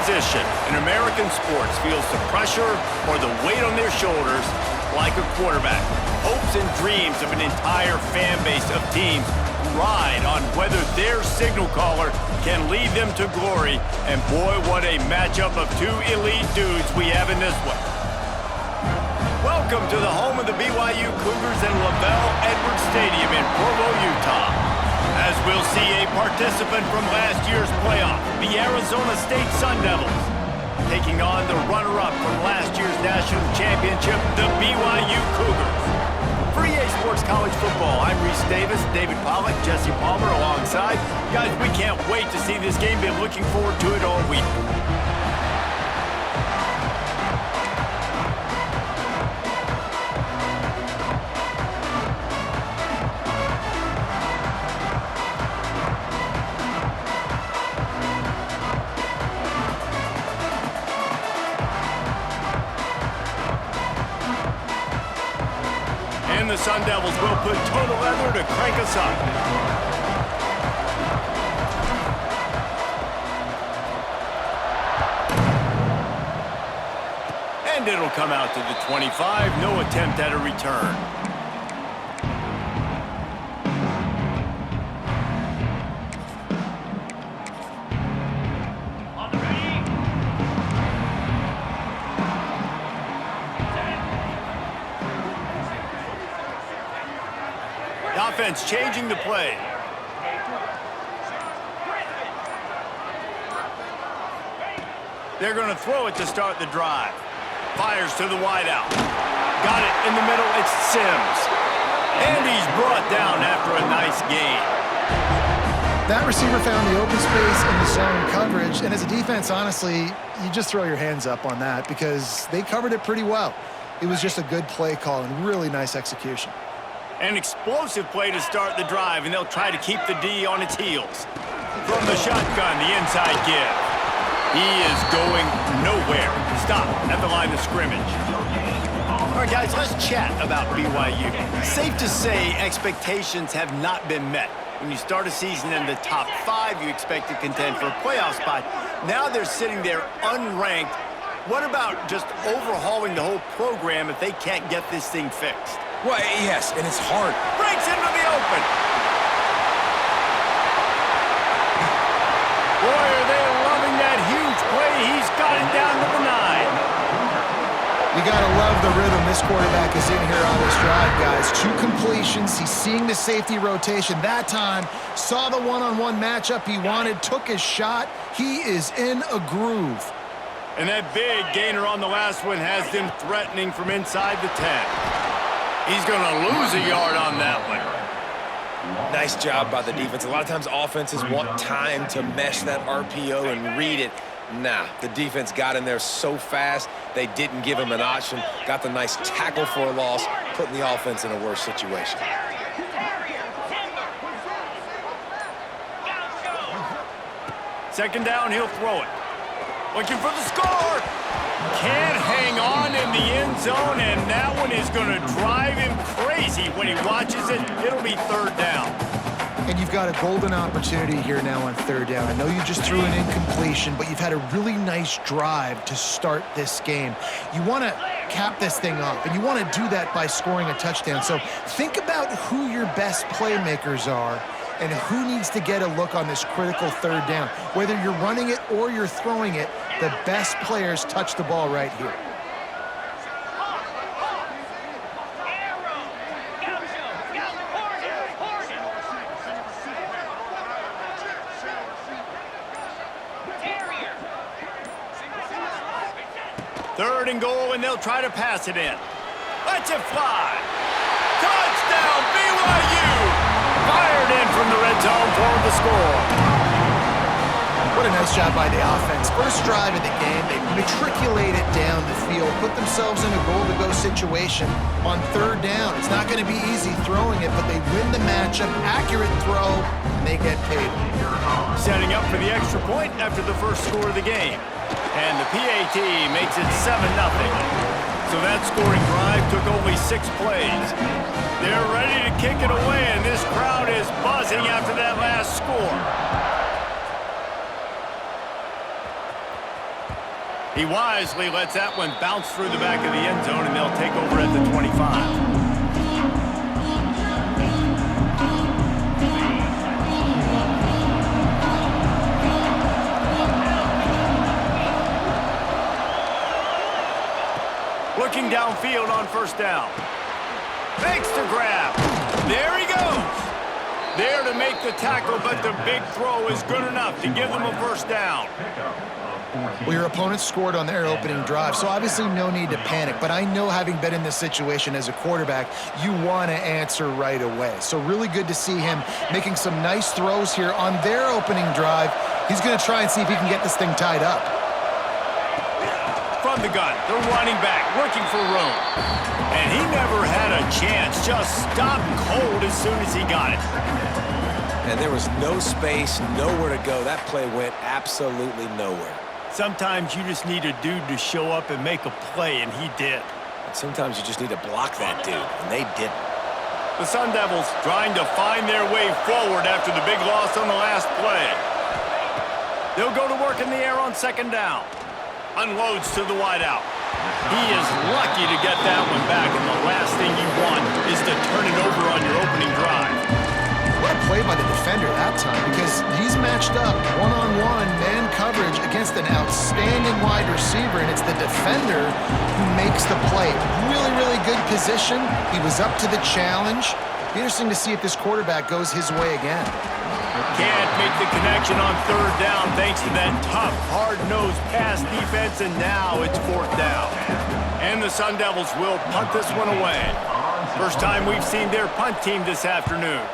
position in American sports feels the pressure or the weight on their shoulders like a quarterback. Hopes and dreams of an entire fan base of teams ride on whether their signal caller can lead them to glory. And boy, what a matchup of two elite dudes we have in this one. Welcome to the home of the BYU Cougars in LaVell Edwards Stadium in Provo, Utah. As we'll see a participant from last year's playoff, the Arizona State Sun Devils, taking on the runner-up from last year's national championship, the BYU Cougars. For EA Sports College Football, I'm Reese Davis, David Pollack, Jesse Palmer alongside. Guys, we can't wait to see this game. Been looking forward to it all week. And the Sun Devils will put total leather to crank us up. And it'll come out to the 25. No attempt at a return. Offense changing the play. They're going to throw it to start the drive. Fires to the wideout. Got it in the middle. It's Sims. And he's brought down after a nice gain. That receiver found the open space in the zone coverage. And as a defense, honestly, you just throw your hands up on that because they covered it pretty well. It was just a good play call and really nice execution. An explosive play to start the drive, and they'll try to keep the D on its heels. From the shotgun, the inside give. He is going nowhere. Stop at the line of scrimmage. All right, guys, let's chat about BYU. Safe to say expectations have not been met. When you start a season in the top 5, you expect to contend for a playoff spot. Now they're sitting there unranked. What about just overhauling the whole program if they can't get this thing fixed? Well, yes, and it's hard. Breaks into the open. Boy, are they loving that huge play. He's got it down to the 9. You got to love the rhythm this quarterback is in here on this drive, guys. 2 completions. He's seeing the safety rotation. That time, saw the one-on-one matchup he wanted, took his shot. He is in a groove. And that big gainer on the last one has them threatening from inside the 10. He's going to lose a yard on that one. Nice job by the defense. A lot of times offenses want time to mesh that RPO and read it. Nah, the defense got in there so fast, they didn't give him an option. Got the nice tackle for a loss, putting the offense in a worse situation. Second down, he'll throw it. Looking for the score. Can't hang on in the end zone, and that one is going to drive him crazy when he watches it. It'll be third down. And you've got a golden opportunity here now on third down. I know you just threw an incompletion, but you've had a really nice drive to start this game. You want to cap this thing off, and you want to do that by scoring a touchdown. So think about who your best playmakers are and who needs to get a look on this critical third down. Whether you're running it or you're throwing it, the best players touch the ball right here. Third and goal, and they'll try to pass it in. Let's it fly. Touchdown, BYU! Fired in from the red zone for the score. What a nice job by the offense. First drive of the game, they matriculated down the field, put themselves in a goal-to-go situation on third down. It's not going to be easy throwing it, but they win the matchup, accurate throw, and they get paid. Setting up for the extra point after the first score of the game. And the PAT makes it 7-0. So that scoring drive took only 6 plays. They're ready to kick it away, and this crowd is buzzing after that last score. He wisely lets that one bounce through the back of the end zone, and they'll take over at the 25. Looking downfield on first down. Makes the grab. There he goes. There to make the tackle, but the big throw is good enough to give them a first down. Well, your opponent scored on their opening drive, so obviously no need to panic. But I know, having been in this situation as a quarterback, you want to answer right away. So really good to see him making some nice throws here on their opening drive. He's going to try and see if he can get this thing tied up. From the gun, the running back looking for room. And he never had a chance, just stopped cold as soon as he got it. And there was no space, nowhere to go. That play went absolutely nowhere. Sometimes you just need a dude to show up and make a play, and he did. And sometimes you just need to block that dude, and they didn't. The Sun Devils trying to find their way forward after the big loss on the last play. They'll go to work in the air on second down. Unloads to the wideout. He is lucky to get that one back, and the last thing you want is to turn it over on your opening drive. What a play by the defender that time, because he's matched up one-on-one man coverage against an outstanding wide receiver, and it's the defender who makes the play. Really, really good position. He was up to the challenge. Be interesting to see if this quarterback goes his way again. Can't make the connection on third down thanks to that tough, hard-nosed pass defense, and now it's fourth down. And the Sun Devils will punt this one away. First time we've seen their punt team this afternoon.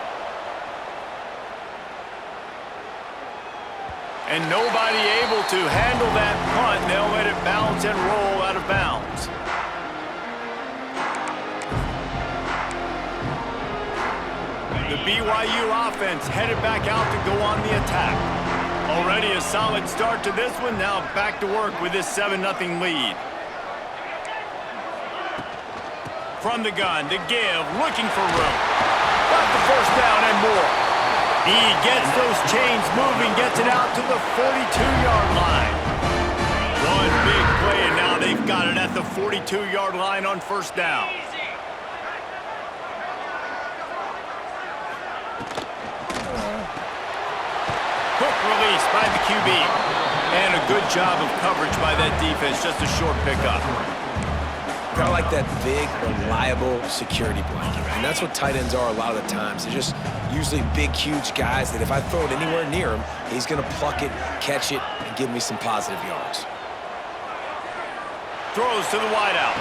And nobody able to handle that punt. They'll let it bounce and roll out of bounds. The BYU offense headed back out to go on the attack. Already a solid start to this one. Now back to work with this 7-0 lead. From the gun, the give, looking for room. Got the first down and more. He gets those chains moving, gets it out to the 42-yard line. One big play, and now they've got it at the 42-yard line on first down. Quick release by the QB. And a good job of coverage by that defense, just a short pickup. Kind of like that big, reliable security blanket. And that's what tight ends are a lot of the times. They're just usually big, huge guys that if I throw it anywhere near him, he's going to pluck it, catch it, and give me some positive yards. Throws to the wideout.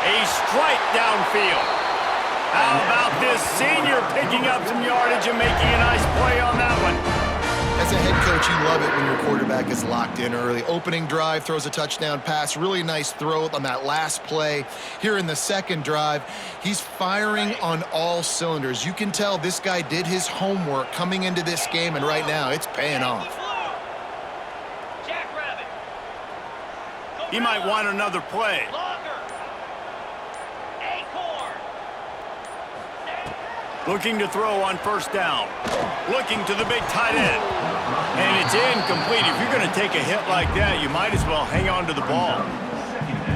A strike downfield. How about this senior picking up some yardage and making a nice play on that one? As a head coach, you love it when your quarterback is locked in early. Opening drive, throws a touchdown pass. Really nice throw on that last play. Here in the second drive, he's firing on all cylinders. You can tell this guy did his homework coming into this game, and right now it's paying off. He might want another play. Looking to throw on first down. Looking to the big tight end. And it's incomplete. If you're going to take a hit like that, you might as well hang on to the ball.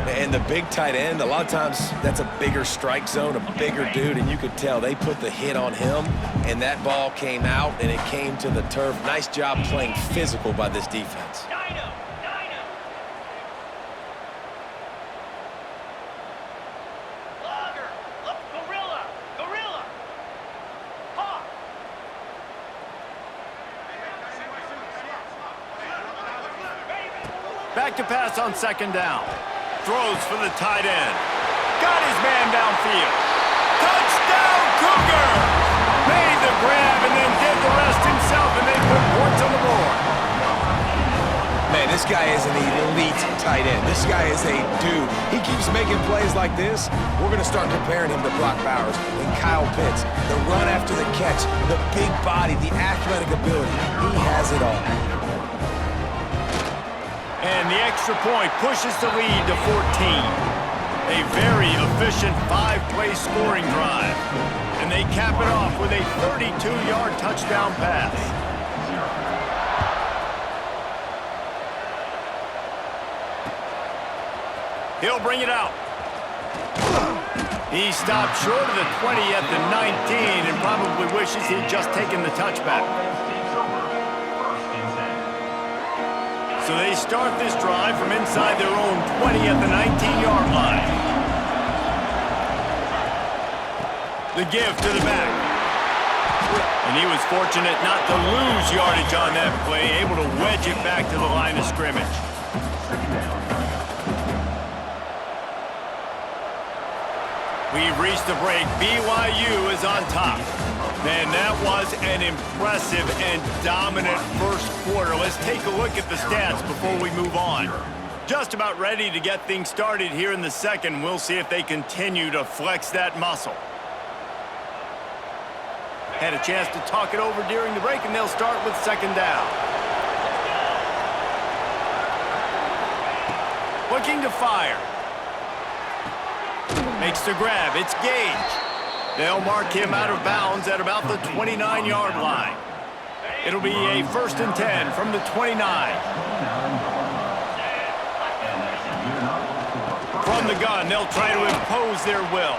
And the big tight end, a lot of times that's a bigger strike zone, a bigger dude, and you could tell they put the hit on him, and that ball came out, and it came to the turf. Nice job playing physical by this defense. Back to pass on second down. Throws for the tight end. Got his man downfield. Touchdown, Cougar! Made the grab and then did the rest himself, and they put points on the board. Man, this guy is an elite tight end. This guy is a dude. He keeps making plays like this. We're going to start comparing him to Brock Bowers and Kyle Pitts. The run after the catch, the big body, the athletic ability. He has it all. And the extra point pushes the lead to 14. A very efficient 5-play scoring drive. And they cap it off with a 32-yard touchdown pass. He'll bring it out. He stopped short of the 20 at the 19 and probably wishes he'd just taken the touchback. So they start this drive from inside their own 20 at the 19-yard line. The give to the back. And he was fortunate not to lose yardage on that play, able to wedge it back to the line of scrimmage. We've reached the break. BYU is on top. Man, that was an impressive and dominant first quarter. Let's take a look at the stats before we move on. Just about ready to get things started here in the second. We'll see if they continue to flex that muscle. Had a chance to talk it over during the break, and they'll start with second down. Looking to fire. Makes the grab. It's Gage. They'll mark him out of bounds at about the 29-yard line. It'll be a 1st and 10 from the 29. From the gun, they'll try to impose their will.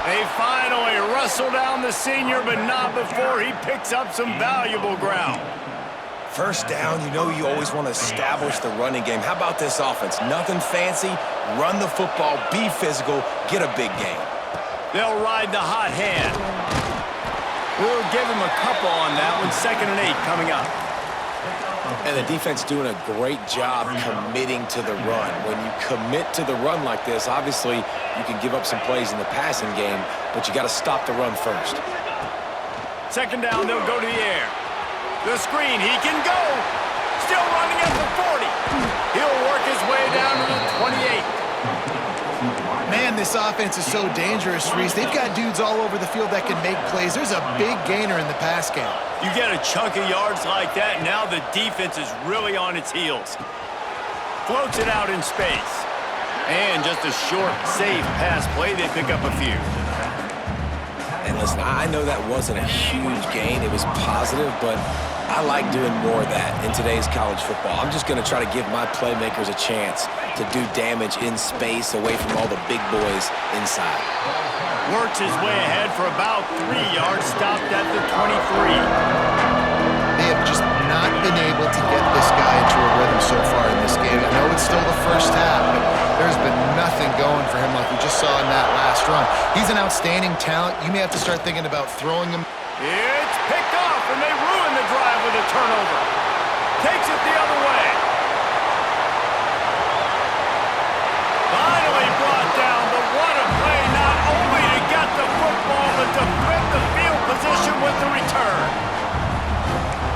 They finally wrestle down the senior, but not before he picks up some valuable ground. First down, you know you always want to establish the running game. How about this offense? Nothing fancy. Run the football, be physical, get a big gain. They'll ride the hot hand. We'll give him a couple on that one. 2nd and 8 coming up. And the defense doing a great job committing to the run. When you commit to the run like this, obviously you can give up some plays in the passing game, but you got to stop the run first. 2nd down, they'll go to the air. The screen, he can go. Still running at the 40. He'll work his way down to the 28. Man, this offense is so dangerous, Reese. They've got dudes all over the field that can make plays. There's a big gainer in the pass game. You get a chunk of yards like that, now the defense is really on its heels. Floats it out in space. And just a short, safe pass play, they pick up a few. And listen, I know that wasn't a huge gain. It was positive, but I like doing more of that in today's college football. I'm just going to try to give my playmakers a chance to do damage in space away from all the big boys inside. Works his way ahead for about 3 yards, stopped at the 23. They have just not been able to get this guy into a rhythm so far in this game. I know it's still the first half, but there's been nothing going for him like we just saw in that last run. He's an outstanding talent. You may have to start thinking about throwing him. It's picked off, and they ruin the drive with a turnover. Takes it the other way. Finally brought down, but what a play, not only to get the football, but to flip the field position with the return.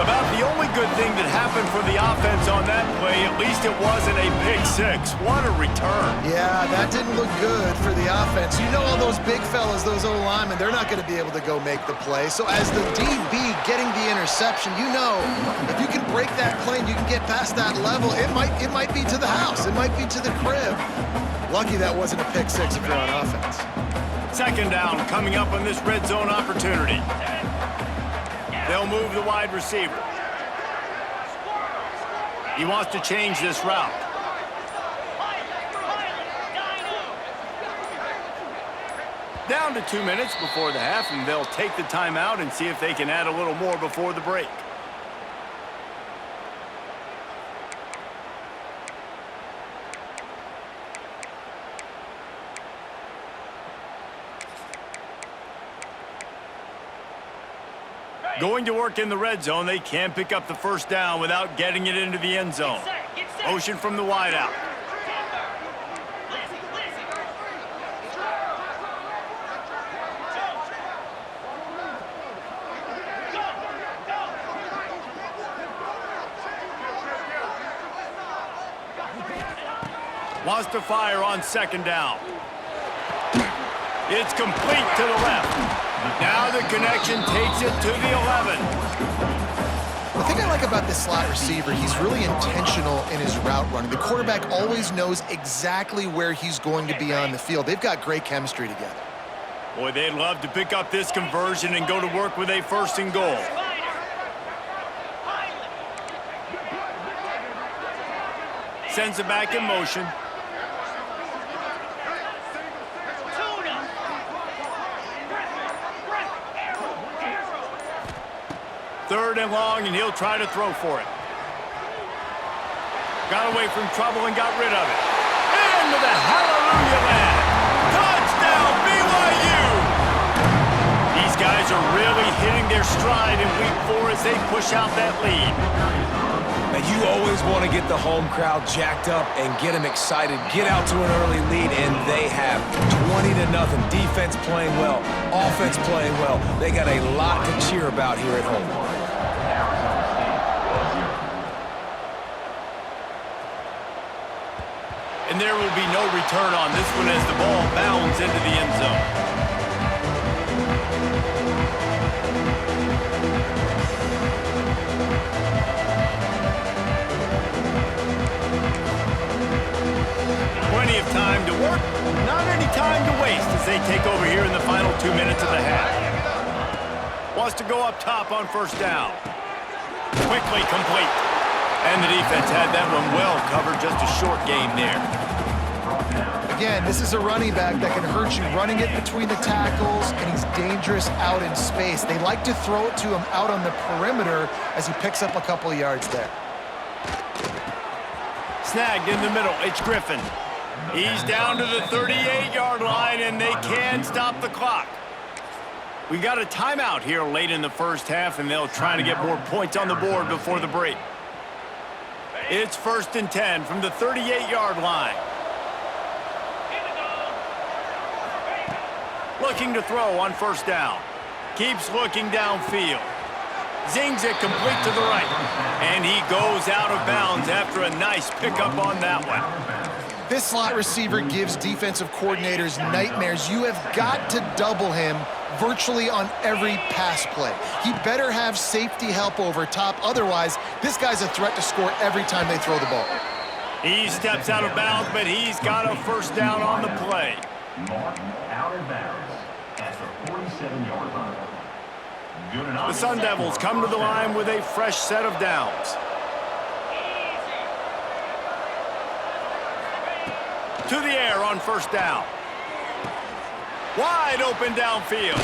About the only good thing that happened for the offense on that play, at least it wasn't a pick six. What a return. Yeah, that didn't look good for the offense. You know all those big fellas, those O-linemen, they're not going to be able to go make the play. So as the DB getting the interception, you know, if you can break that plane, you can get past that level, it might be to the house. It might be to the crib. Lucky that wasn't a pick six if you're on offense. 2nd down coming up on this red zone opportunity. They'll move the wide receiver. He wants to change this route. Down to 2 minutes before the half, and they'll take the timeout and see if they can add a little more before the break. Going to work in the red zone, they can pick up the 1st down without getting it into the end zone. Motion from the wideout. Wants to fire on 2nd down. It's complete to the left. Now the connection takes it to the 11. The thing I like about this slot receiver, he's really intentional in his route running. The quarterback always knows exactly where he's going to be on the field. They've got great chemistry together. Boy, they'd love to pick up this conversion and go to work with a 1st and goal. Sends it back in motion. 3rd and long, and he'll try to throw for it. Got away from trouble and got rid of it. Into the hallelujah land. Touchdown, BYU! These guys are really hitting their stride in week 4 as they push out that lead. Now, you always want to get the home crowd jacked up and get them excited, get out to an early lead, and they have 20-0. Defense playing well, offense playing well. They got a lot to cheer about here at home. And there will be no return on this one as the ball bounds into the end zone. Plenty of time to work, not any time to waste as they take over here in the final 2 minutes of the half. Wants to go up top on 1st down. Quickly complete. And the defense had that one well covered, just a short game there. Again, this is a running back that can hurt you running it between the tackles, and he's dangerous out in space. They like to throw it to him out on the perimeter as he picks up a couple of yards there. Snagged in the middle, it's Griffin. He's down to the 38-yard line, and they can stop the clock. We got a timeout here late in the 1st half, and they'll try to get more points on the board before the break. It's 1st and 10 from the 38-yard line. Looking to throw on 1st down. Keeps looking downfield. Zings it complete to the right. And he goes out of bounds after a nice pickup on that one. This slot receiver gives defensive coordinators nightmares. You have got to double him virtually on every pass play. He better have safety help over top. Otherwise, this guy's a threat to score every time they throw the ball. He steps out of bounds, but he's got a 1st down on the play. Martin out of bounds at the 47-yard line. The Sun Devils come to the line with a fresh set of downs. To the air on 1st down. Wide open downfield.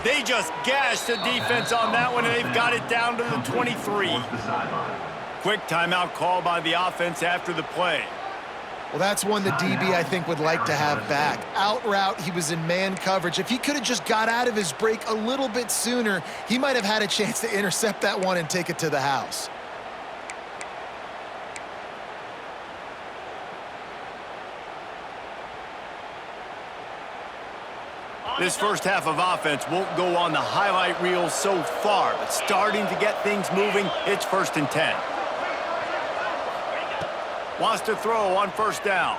They just gashed the defense on that one, and they've got it down to the 23. Quick timeout call by the offense after the play. Well, that's one the DB, I think, would like to have back. Out route, he was in man coverage. If he could have just got out of his break a little bit sooner, he might have had a chance to intercept that one and take it to the house. This 1st half of offense won't go on the highlight reel so far, but starting to get things moving, it's 1st and 10. Wants to throw on 1st down.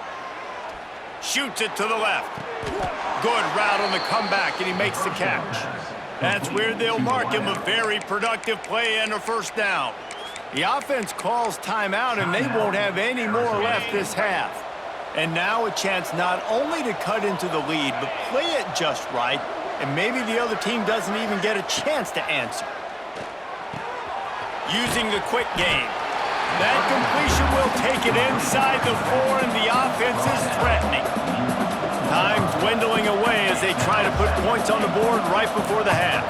Shoots it to the left. Good route on the comeback, and he makes the catch. That's where they'll mark him a very productive play and a 1st down. The offense calls timeout, and they won't have any more left this half. And now a chance not only to cut into the lead, but play it just right, and maybe the other team doesn't even get a chance to answer. Using the quick game. That completion will take it inside the 4, and the offense is threatening. Time dwindling away as they try to put points on the board right before the half.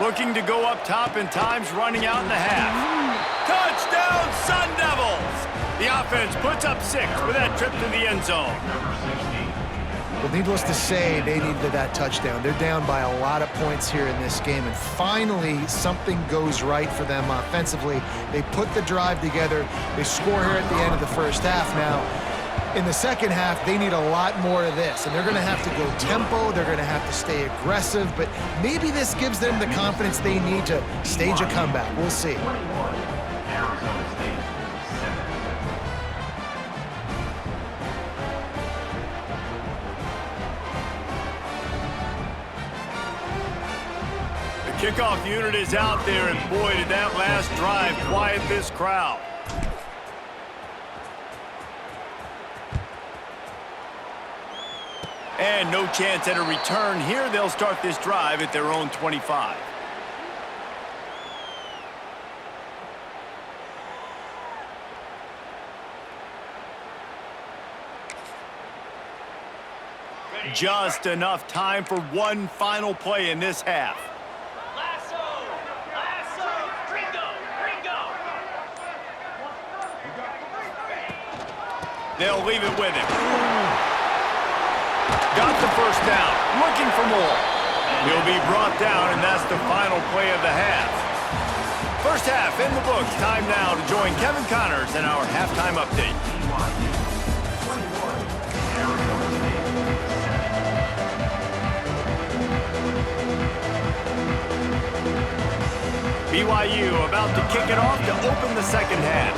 Looking to go up top, and time's running out in the half. Touchdown, Sun Devils! The offense puts up 6 with that trip to the end zone. Well, needless to say, they needed that touchdown. They're down by a lot of points here in this game, and finally something goes right for them offensively. They put the drive together. They score here at the end of the 1st half. Now, in the 2nd half, they need a lot more of this, and they're going to have to go tempo. They're going to have to stay aggressive, but maybe this gives them the confidence they need to stage a comeback. We'll see. Kickoff unit is out there, and boy, did that last drive quiet this crowd. And no chance at a return here. They'll start this drive at their own 25. Just enough time for one final play in this half. They'll leave it with him. Got the first down. Looking for more. He'll be brought down, and that's the final play of the half. First half in the books. Time now to join Kevin Connors in our halftime update. BYU about to kick it off to open the second half.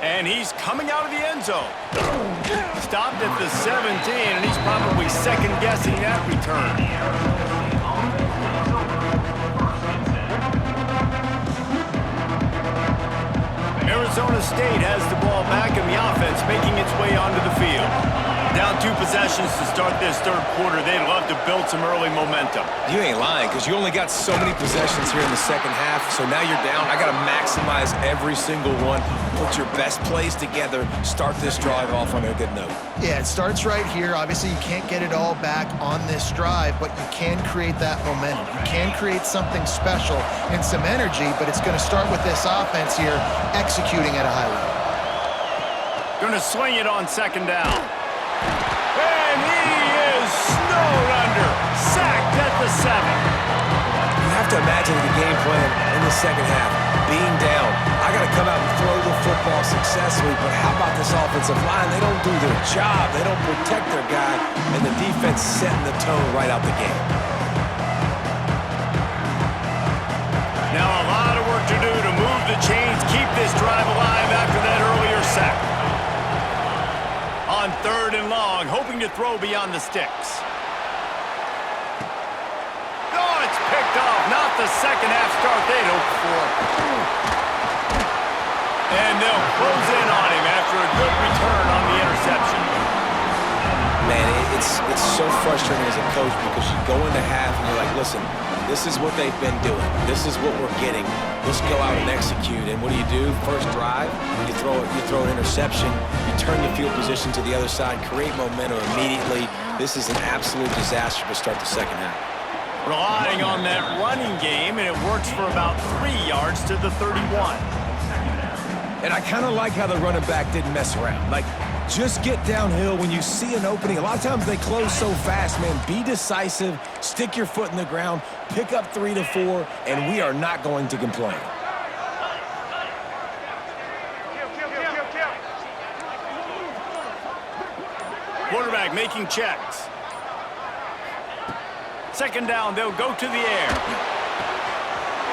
And he's coming out of the end zone. Stopped at the 17, and he's probably second-guessing that return. Arizona State has the ball back, and the offense making its way onto the field. Down 2 possessions to start this third quarter. They'd love to build some early momentum. You ain't lying, because you only got so many possessions here in the second half, so now you're down. I got to maximize every single one. Put your best plays together. Start this drive off on a good note. Yeah, it starts right here. Obviously, you can't get it all back on this drive, but you can create that momentum. You can create something special and some energy, but it's going to start with this offense here executing at a high level. Going to swing it on second down. And he is snowed under. Sacked at the 7. You have to imagine the game plan in the second half. Being down, I got to come out and throw the football successfully, but how about this offensive line? They don't do their job. They don't protect their guy, and the defense setting the tone right out the game. Now a lot of work to do to move the chains, keep this drive alive after that earlier sack. On 3rd and long, hoping to throw beyond the sticks. Oh, it's picked off. Not the second half start they'd hoped for. And they'll close in on him after a good return on the interception. Man, it's so frustrating as a coach because you go into half and you're like, listen, this is what they've been doing. This is what we're getting. Let's go out and execute. And what do? First drive, you throw an interception, you turn the field position to the other side, create momentum immediately. This is an absolute disaster to start the second half. Relying on that running game, and it works for about 3 yards to the 31. And I kind of like how the running back didn't mess around. Like, just get downhill when you see an opening. A lot of times they close so fast, man. Be decisive, stick your foot in the ground, pick up 3 to 4, and we are not going to complain. Quarterback making checks. Second down, they'll go to the air.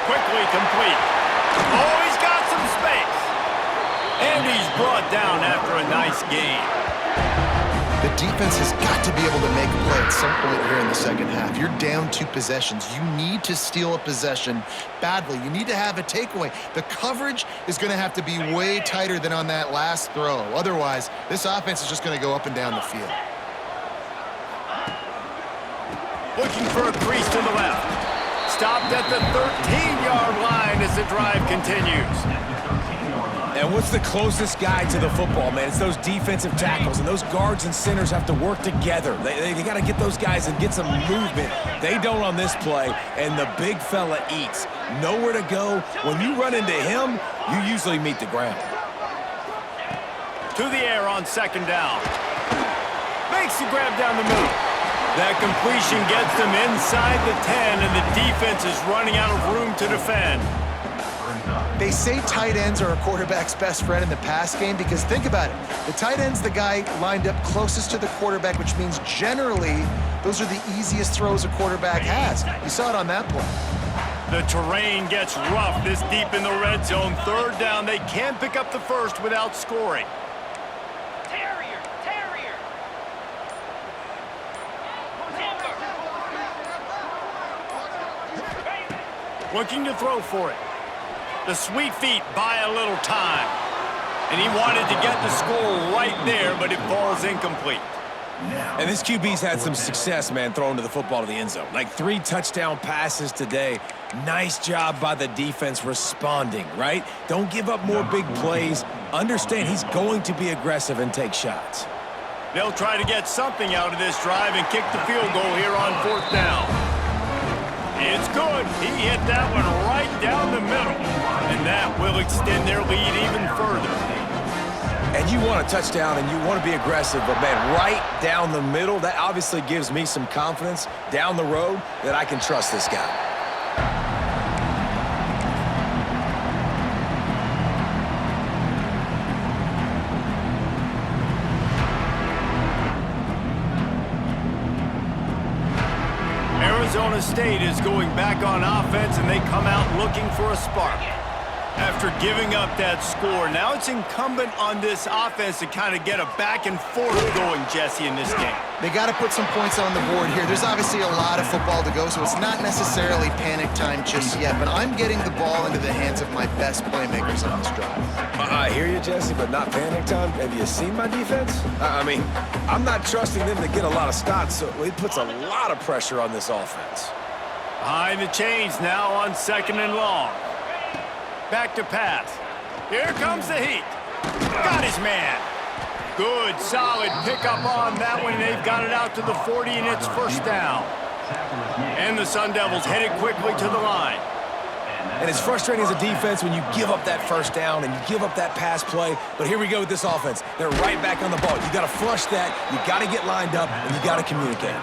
Quickly complete. Oh, he's got some space. And he's brought down after a nice gain. The defense has got to be able to make a play at some point here in the second half. You're down 2 possessions. You need to steal a possession badly. You need to have a takeaway. The coverage is going to have to be way tighter than on that last throw. Otherwise, this offense is just going to go up and down the field. Looking for a crease to the left. Stopped at the 13-yard line as the drive continues. And what's the closest guy to the football, man? It's those defensive tackles, and those guards and centers have to work together. They got to get those guys and get some movement. They don't on this play, and the big fella eats. Nowhere to go. When you run into him, you usually meet the ground. To the air on second down. Makes the grab down the middle. That completion gets them inside the 10, and the defense is running out of room to defend. They say tight ends are a quarterback's best friend in the pass game because think about it. The tight end's the guy lined up closest to the quarterback, which means generally those are the easiest throws a quarterback has. You saw it on that play. The terrain gets rough this deep in the red zone. Third down, they can't pick up the first without scoring. Looking to throw for it. The sweet feet buy a little time. And he wanted to get the score right there, but it falls incomplete. And this QB's had some success, man, throwing to the football to the end zone. Like 3 touchdown passes today. Nice job by the defense responding, right? Don't give up more big plays. Understand he's going to be aggressive and take shots. They'll try to get something out of this drive and kick the field goal here on 4th down. It's good. He hit that one right down the middle. And that will extend their lead even further. And you want a touchdown and you want to be aggressive, but, man, right down the middle, that obviously gives me some confidence down the road that I can trust this guy. Arizona State is going back on offense, and they come out looking for a spark. After giving up that score, now it's incumbent on this offense to kind of get a back and forth going, Jesse, in this game. They got to put some points on the board here. There's obviously a lot of football to go, so it's not necessarily panic time just yet, but I'm getting the ball into the hands of my best playmakers on this drive. I hear you, Jesse, but not panic time. Have you seen my defense? I mean, I'm not trusting them to get a lot of stops, so it puts a lot of pressure on this offense. Behind the chains now on 2nd and long. Back to pass. Here comes the heat. Got his man. Good, solid pickup on that one. They've got it out to the 40, and it's 1st down. And the Sun Devils headed quickly to the line. And it's frustrating as a defense when you give up that 1st down and you give up that pass play. But here we go with this offense. They're right back on the ball. You got to flush that. You got to get lined up, and you got to communicate.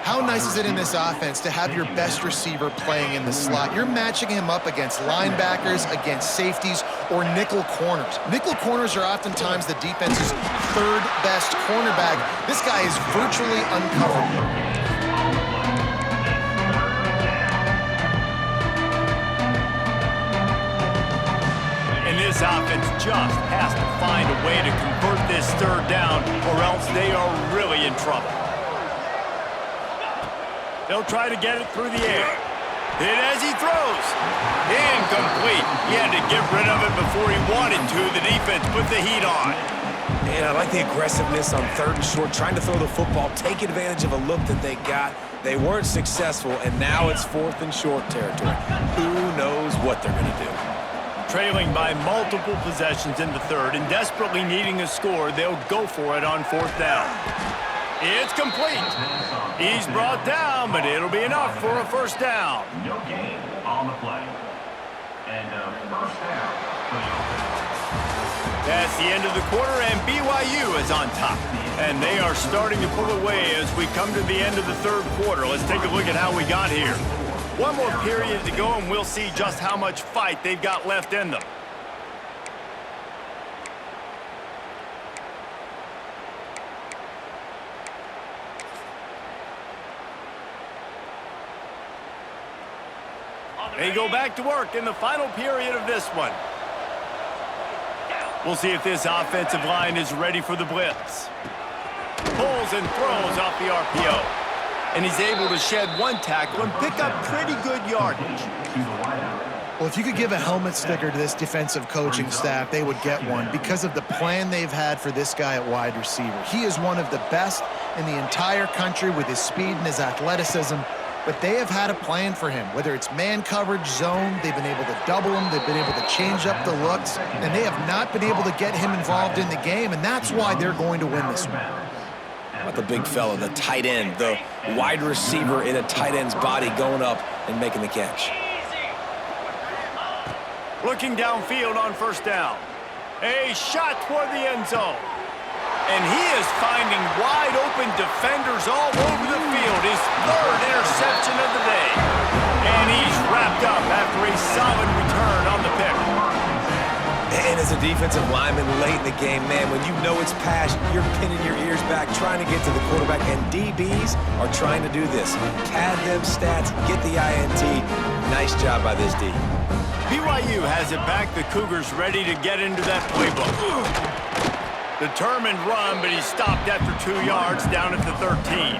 How nice is it in this offense to have your best receiver playing in the slot? You're matching him up against linebackers, against safeties, or nickel corners. Nickel corners are oftentimes the defense's 3rd best cornerback. This guy is virtually uncoverable. And this offense just has to find a way to convert this 3rd down, or else they are really in trouble. They'll try to get it through the air. Hit as he throws. Incomplete. He had to get rid of it before he wanted to. The defense put the heat on. And I like the aggressiveness on 3rd and short, trying to throw the football, take advantage of a look that they got. They weren't successful, and now it's 4th and short territory. Who knows what they're going to do? Trailing by multiple possessions in the 3rd and desperately needing a score, they'll go for it on 4th down. It's complete. He's brought down, but it'll be enough for a 1st down. No gain on the play. And 1st down for the offense. That's the end of the quarter, and BYU is on top. And they are starting to pull away as we come to the end of the 3rd quarter. Let's take a look at how we got here. One more period to go, and we'll see just how much fight they've got left in them. They go back to work in the final period of this one. We'll see if this offensive line is ready for the blitz. Pulls and throws off the RPO. And he's able to shed 1 tackle and pick up pretty good yardage. Well, if you could give a helmet sticker to this defensive coaching staff, they would get one because of the plan they've had for this guy at wide receiver. He is one of the best in the entire country with his speed and his athleticism. But they have had a plan for him, whether it's man coverage, zone, they've been able to double him, they've been able to change up the looks, and they have not been able to get him involved in the game, and that's why they're going to win this one. How about the big fella, the tight end, the wide receiver in a tight end's body going up and making the catch? Looking downfield on 1st down. A shot toward the end zone. And he is finding wide-open defenders all over the field. His 3rd interception of the day. And he's wrapped up after a solid return on the pick. And as a defensive lineman late in the game, man, when you know it's pass, you're pinning your ears back, trying to get to the quarterback. And DBs are trying to do this. Pad them stats, get the INT. Nice job by this D. BYU has it back. The Cougars ready to get into that playbook. Determined run, but he stopped after 2 yards down at the 13.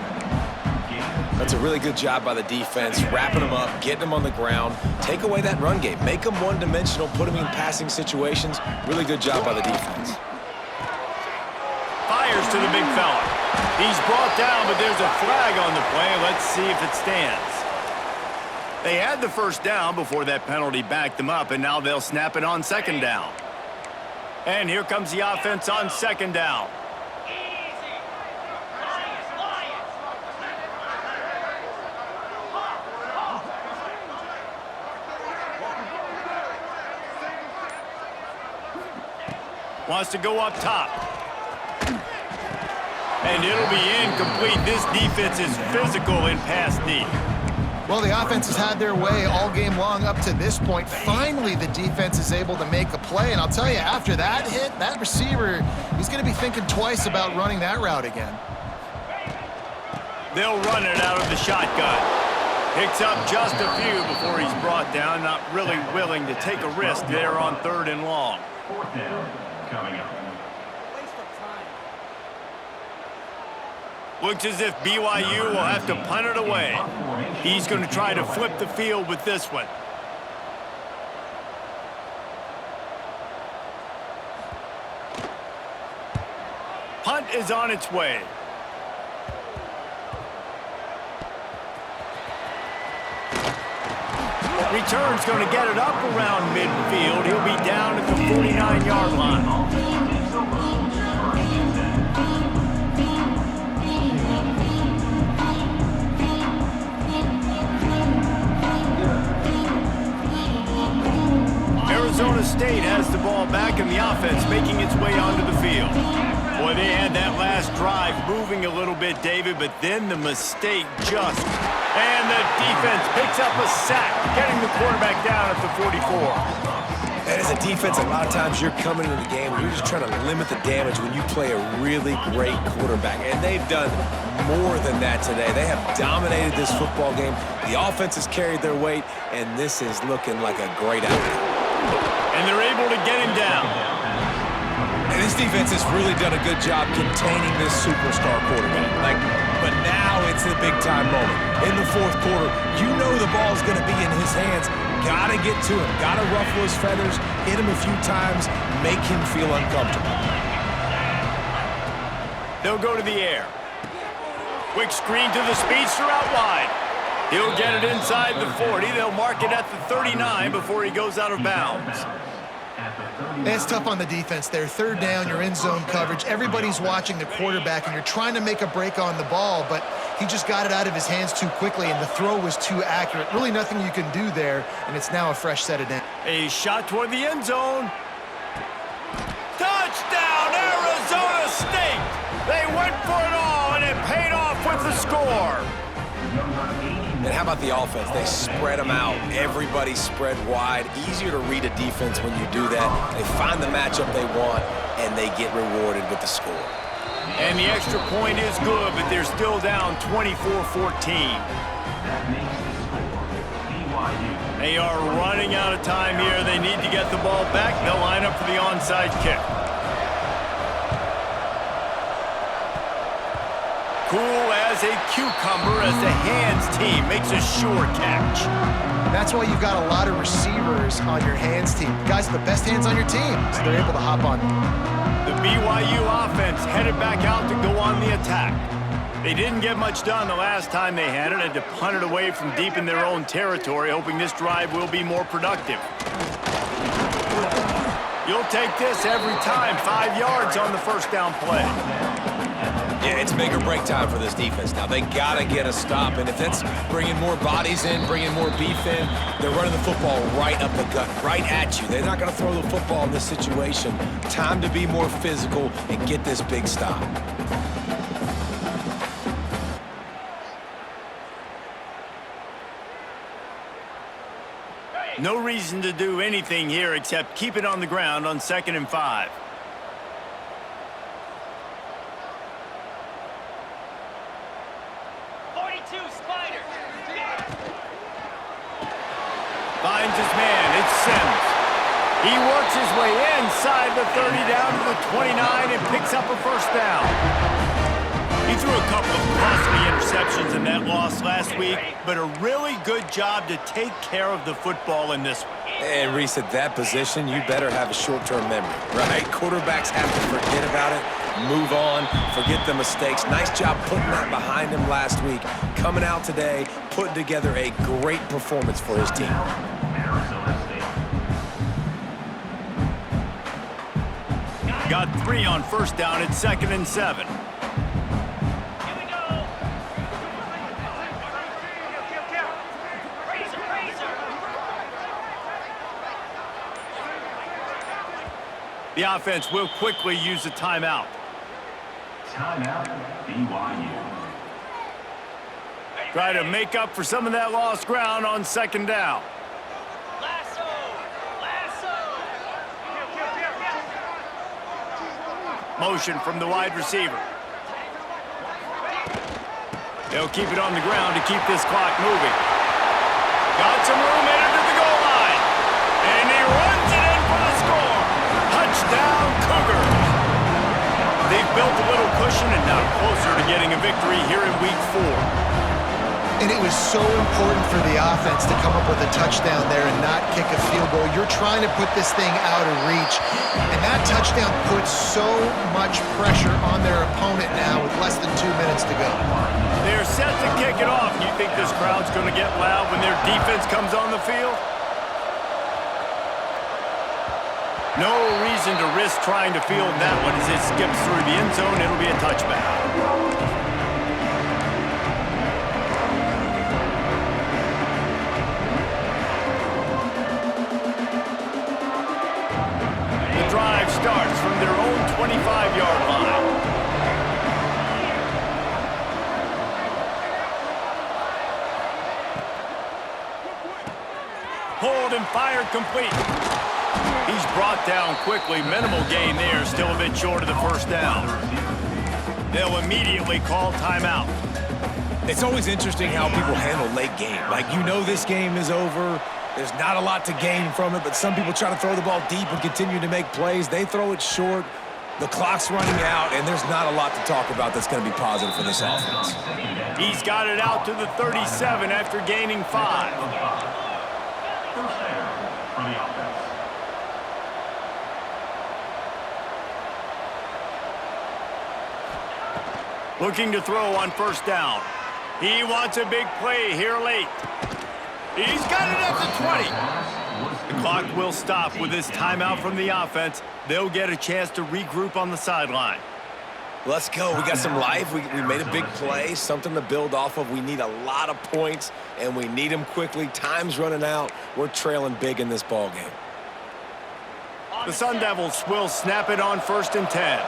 That's a really good job by the defense, wrapping them up, getting them on the ground, take away that run game, make them one-dimensional, put them in passing situations. Really good job by the defense. Fires to the big fella. He's brought down, but there's a flag on the play. Let's see if it stands. They had the first down before that penalty backed them up, and now they'll snap it on second down. And here comes the offense on second down. Wants to go up top. And it'll be incomplete. This defense is physical in pass D. Well, the offense has had their way all game long up to this point. Finally, the defense is able to make a play. And I'll tell you, after that hit, that receiver, he's going to be thinking twice about running that route again. They'll run it out of the shotgun. Picks up just a few before he's brought down. Not really willing to take a risk there on 3rd and long. 4th down coming up. Looks as if BYU will have to punt it away. He's going to try to flip the field with this one. Punt is on its way. Return's going to get it up around midfield. He'll be down at the 49-yard line. Arizona State has the ball back in the offense, making its way onto the field. Boy, they had that last drive moving a little bit, David, but then the mistake just... And the defense picks up a sack, getting the quarterback down at the 44. And as a defense, a lot of times you're coming into the game and you're just trying to limit the damage when you play a really great quarterback. And they've done more than that today. They have dominated this football game. The offense has carried their weight, and this is looking like a great outcome. And they're able to get him down. And this defense has really done a good job containing this superstar quarterback. But now it's the big-time moment. In the 4th quarter, you know the ball's going to be in his hands. Got to get to him. Got to ruffle his feathers, hit him a few times, make him feel uncomfortable. They'll go to the air. Quick screen to the speedster out wide. He'll get it inside the 40. They'll mark it at the 39 before he goes out of bounds. It's tough on the defense there. 3rd down, you're in zone coverage. Everybody's watching the quarterback, and you're trying to make a break on the ball, but he just got it out of his hands too quickly, and the throw was too accurate. Really nothing you can do there, and it's now a fresh set of downs. A shot toward the end zone. Touchdown, Arizona State! They went for it all, and it paid off with the score. And how about the offense? They spread them out. Everybody spread wide. Easier to read a defense when you do that. They find the matchup they want, and they get rewarded with the score. And the extra point is good, but they're still down 24-14. They are running out of time here. They need to get the ball back. They'll line up for the onside kick. Cool as a cucumber as the hands team makes a sure catch. That's why you've got a lot of receivers on your hands team. Guys with the best hands on your team, so they're able to hop on. The BYU offense headed back out to go on the attack. They didn't get much done the last time they had it, and to punt it away from deep in their own territory, hoping this drive will be more productive. You'll take this every time. 5 yards on the first down play. Yeah, it's make or break time for this defense. Now, they got to get a stop, and if that's bringing more bodies in, bringing more beef in, they're running the football right up the gut, right at you. They're not going to throw the football in this situation. Time to be more physical and get this big stop. No reason to do anything here except keep it on the ground on 2nd and 5. Finds his man. It's Sims. He works his way inside the 30 down to the 29 and picks up a first down. He threw a couple of costly interceptions in that loss last week, but a really good job to take care of the football in this one. And Reese, at that position, you better have a short-term memory, right? Quarterbacks have to forget about it, move on, forget the mistakes. Nice job putting that behind him last week. Coming out today, putting together a great performance for his team. Arizona State. Got 3 on first down at 2nd and 7. The offense will quickly use a timeout. Timeout, BYU. Try to make up for some of that lost ground on 2nd down. Motion from the wide receiver. They'll keep it on the ground to keep this clock moving. Got some room headed to the goal line. And he runs it in for the score. Touchdown, Cougars. They've built a little cushion and now closer to getting a victory here in Week 4. And it was so important for the offense to come up with a touchdown there and not kick a field goal. You're trying to put this thing out of reach, and that touchdown puts so much pressure on their opponent now with less than 2 minutes to go. They're set to kick it off. You think this crowd's going to get loud when their defense comes on the field? No reason to risk trying to field that one as it skips through the end zone. It'll be a touchback. Drive starts from their own 25-yard line. Hold and fire complete. He's brought down quickly. Minimal gain there, still a bit short of the first down. They'll immediately call timeout. It's always interesting how people handle late game. Like, you know this game is over. There's not a lot to gain from it, but some people try to throw the ball deep and continue to make plays. They throw it short. The clock's running out, and there's not a lot to talk about that's going to be positive for this offense. He's got it out to the 37 after gaining 5. First down for the offense. Looking to throw on first down. He wants a big play here late. He's got it at the 20. The clock will stop with this timeout from the offense. They'll get a chance to regroup on the sideline. Let's go. We got some life. We made a big play, something to build off of. We need a lot of points, and we need them quickly. Time's running out. We're trailing big in this ball game. The Sun Devils will snap it on 1st and 10.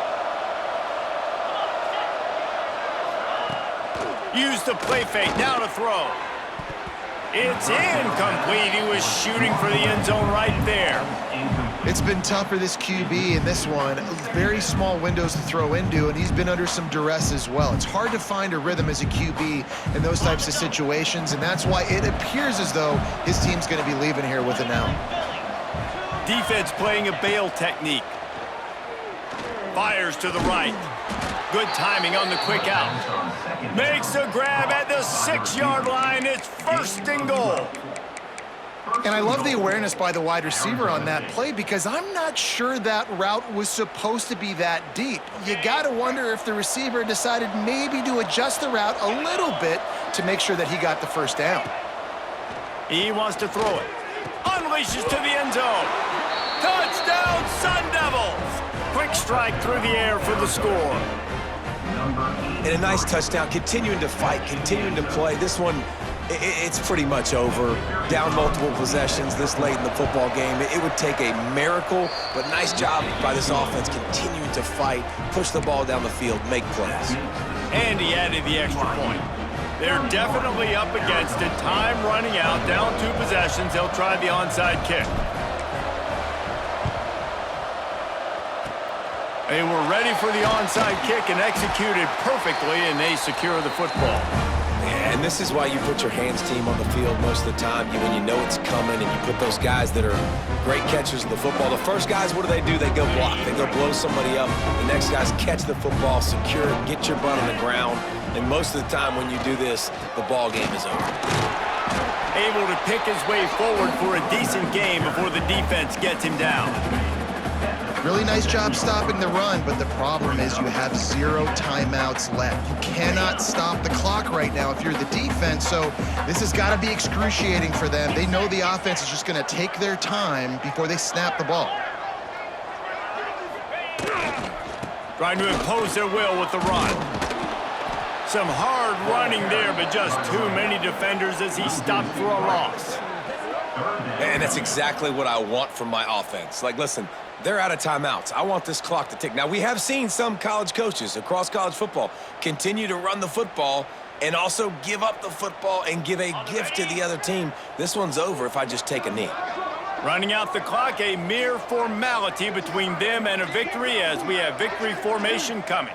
Use the play fake, now to throw. It's incomplete. He was shooting for the end zone right there. It's been tough for this QB in this one. Very small windows to throw into, and he's been under some duress as well. It's hard to find a rhythm as a QB in those types of situations, and that's why it appears as though his team's going to be leaving here with an out. Defense playing a bail technique. Fires to the right. Good timing on the quick out. Makes a grab at the 6-yard line. It's 1st and goal. And I love the awareness by the wide receiver on that play because I'm not sure that route was supposed to be that deep. You got to wonder if the receiver decided maybe to adjust the route a little bit to make sure that he got the first down. He wants to throw it. Unleashes to the end zone. Touchdown, Sun Devils! Quick strike through the air for the score. And a nice touchdown, continuing to fight, continuing to play. This one, it's pretty much over. Down multiple possessions this late in the football game. It would take a miracle, but nice job by this offense continuing to fight, push the ball down the field, make plays. And he added the extra point. They're definitely up against it. Time running out, down 2 possessions. They'll try the onside kick. They were ready for the onside kick and executed perfectly, and they secure the football. Yeah, Yeah, and this is why you put your hands team on the field most of the time. When you know it's coming, and you put those guys that are great catchers of the football. The first guys, what do? They go block. They go blow somebody up. The next guys catch the football, secure it, get your butt on the ground. And most of the time when you do this, the ball game is over. Able to pick his way forward for a decent game before the defense gets him down. Really nice job stopping the run, but the problem is you have 0 timeouts left. You cannot stop the clock right now if you're the defense, so this has got to be excruciating for them. They know the offense is just going to take their time before they snap the ball. Trying to impose their will with the run. Some hard running there, but just too many defenders as he stopped for a loss. And that's exactly what I want from my offense. Like, listen, they're out of timeouts. I want this clock to tick. Now, we have seen some college coaches across college football continue to run the football and also give up the football and give a gift to the other team. This one's over if I just take a knee. Running out the clock, a mere formality between them and a victory as we have victory formation coming.